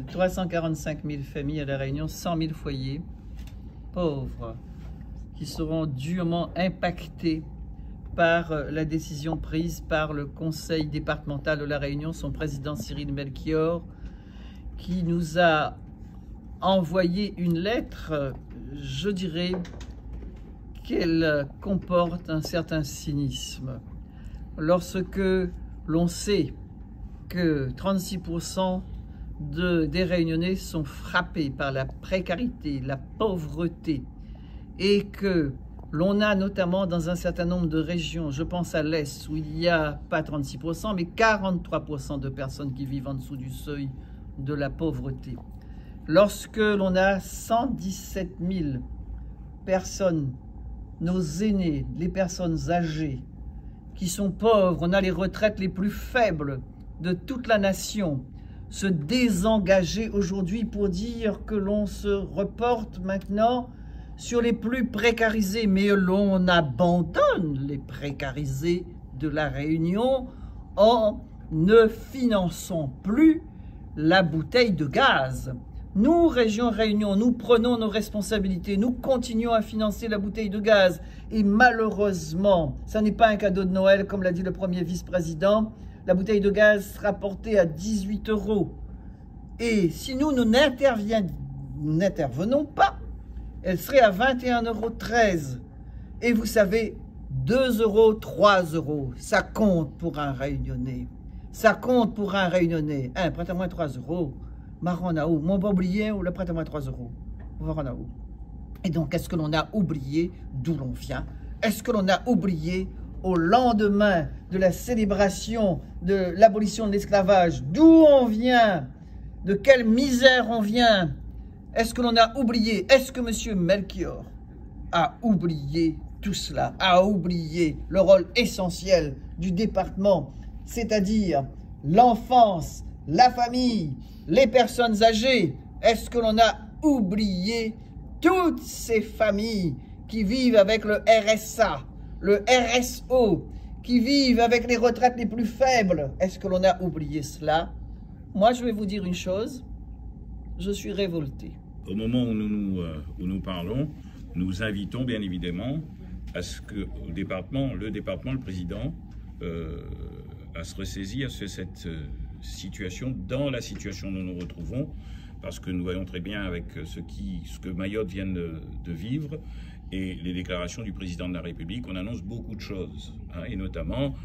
345 000 familles à La Réunion, 100 000 foyers pauvres qui seront durement impactés par la décision prise par le conseil départemental de La Réunion, son président Cyril Melchior, qui nous a envoyé une lettre, je dirais qu'elle comporte un certain cynisme. Lorsque l'on sait que 36% des Réunionnais sont frappés par la précarité, la pauvreté, et que l'on a notamment dans un certain nombre de régions, je pense à l'Est, où il n'y a pas 36%, mais 43% de personnes qui vivent en dessous du seuil de la pauvreté. Lorsque l'on a 117 000 personnes, nos aînés, les personnes âgées, qui sont pauvres, on a les retraites les plus faibles de toute la nation, se désengager aujourd'hui pour dire que l'on se reporte maintenant sur les plus précarisés, mais l'on abandonne les précarisés de La Réunion en ne finançant plus la bouteille de gaz. Nous, Région Réunion, nous prenons nos responsabilités, nous continuons à financer la bouteille de gaz. Et malheureusement, ça n'est pas un cadeau de Noël, comme l'a dit le premier vice-président. La bouteille de gaz sera portée à 18 €. Et si nous n'intervenons pas, elle serait à 21,13 €. Et vous savez, 2 €, 3 €, ça compte pour un Réunionnais. Ça compte pour un Réunionnais. Prête-moi 3 €. Maranaou, mon pas oublié, ou le prête-moi 3 €. Maranaou. Et donc, est-ce que l'on a oublié d'où l'on vient? Est-ce que l'on a oublié au lendemain de la célébration de l'abolition de l'esclavage, d'où on vient, de quelle misère on vient? Est-ce que l'on a oublié? Est-ce que M. Melchior a oublié tout cela, a oublié le rôle essentiel du département, c'est-à-dire l'enfance, la famille, les personnes âgées? Est-ce que l'on a oublié toutes ces familles qui vivent avec le RSA, le RSO, qui vivent avec les retraites les plus faibles? Est-ce que l'on a oublié cela? Moi, je vais vous dire une chose, je suis révolté. Au moment où nous parlons, nous invitons bien évidemment à ce que le département, le président, à se ressaisir sur cette situation, dans la situation où nous nous retrouvons, parce que nous voyons très bien avec ce que Mayotte vient de vivre et les déclarations du président de la République, on annonce beaucoup de choses, hein, et notamment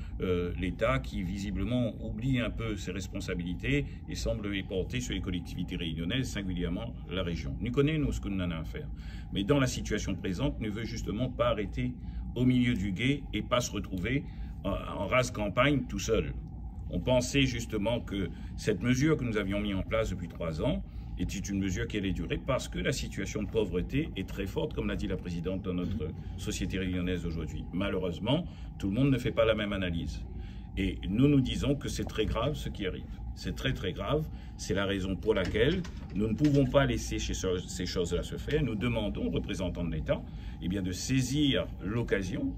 l'État qui visiblement oublie un peu ses responsabilités et semble les porter sur les collectivités réunionnaises, singulièrement la région. Nous connaissons ce que nous en avons à faire, mais dans la situation présente, ne veut justement pas arrêter au milieu du gué et pas se retrouver en rase campagne tout seul. On pensait justement que cette mesure que nous avions mise en place depuis 3 ans était une mesure qui allait durer parce que la situation de pauvreté est très forte, comme l'a dit la présidente de notre société réunionnaise aujourd'hui. Malheureusement, tout le monde ne fait pas la même analyse. Et nous disons que c'est très grave ce qui arrive. C'est très très grave. C'est la raison pour laquelle nous ne pouvons pas laisser ces choses-là se faire. Nous demandons aux représentants de l'État de saisir l'occasion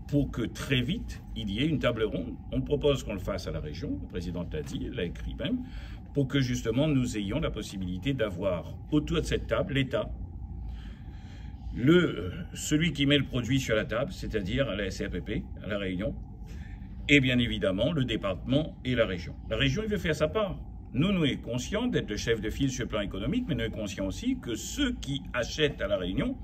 pour que très vite, il y ait une table ronde. On propose qu'on le fasse à la région, le président l'a dit, il l'a écrit même, pour que justement nous ayons la possibilité d'avoir autour de cette table l'État, celui qui met le produit sur la table, c'est-à-dire la SRPP, à La Réunion, et bien évidemment le département et la région. La région, il veut faire sa part. Nous sommes conscients d'être le chef de file sur le plan économique, mais nous sommes conscients aussi que ceux qui achètent à La Réunion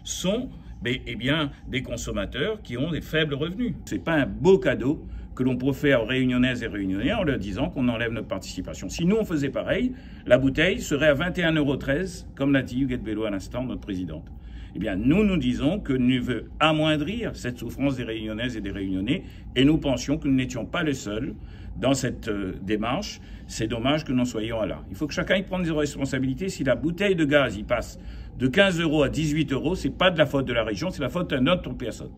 sont des consommateurs qui ont des faibles revenus. Ce n'est pas un beau cadeau que l'on peut faire aux Réunionnaises et Réunionnais en leur disant qu'on enlève notre participation. Si nous, on faisait pareil, la bouteille serait à 21,13 €, comme l'a dit Huguette Bello à l'instant, notre présidente. Nous disons que nous voulons amoindrir cette souffrance des Réunionnaises et des Réunionnais, et nous pensions que nous n'étions pas les seuls dans cette démarche. C'est dommage que nous soyons là. Il faut que chacun y prenne ses responsabilités. Si la bouteille de gaz y passe de 15 € à 18 €, ce n'est pas de la faute de la région, c'est la faute d'une autre personne.